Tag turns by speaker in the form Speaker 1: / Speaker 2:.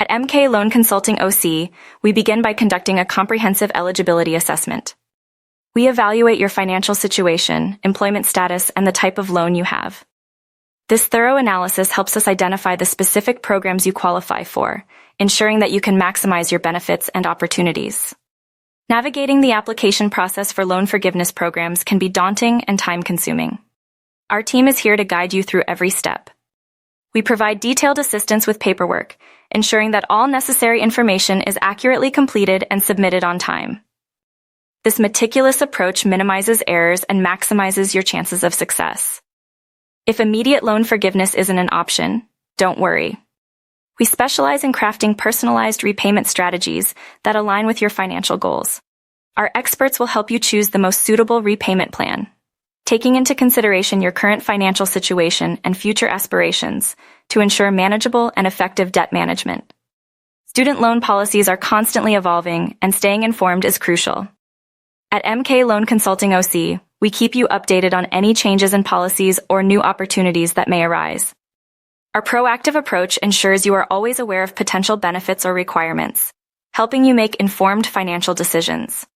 Speaker 1: At MK Loan Consulting OC, we begin by conducting a comprehensive eligibility assessment. We evaluate your financial situation, employment status, and the type of loan you have. This thorough analysis helps us identify the specific programs you qualify for, ensuring that you can maximize your benefits and opportunities. Navigating the application process for loan forgiveness programs can be daunting and time-consuming. Our team is here to guide you through every step. We provide detailed assistance with paperwork, ensuring that all necessary information is accurately completed and submitted on time. This meticulous approach minimizes errors and maximizes your chances of success. If immediate loan forgiveness isn't an option, don't worry. We specialize in crafting personalized repayment strategies that align with your financial goals. Our experts will help you choose the most suitable repayment plan, taking into consideration your current financial situation and future aspirations to ensure manageable and effective debt management. Student loan policies are constantly evolving, and staying informed is crucial. At MK Loan Consulting OC, we keep you updated on any changes in policies or new opportunities that may arise. Our proactive approach ensures you are always aware of potential benefits or requirements, helping you make informed financial decisions.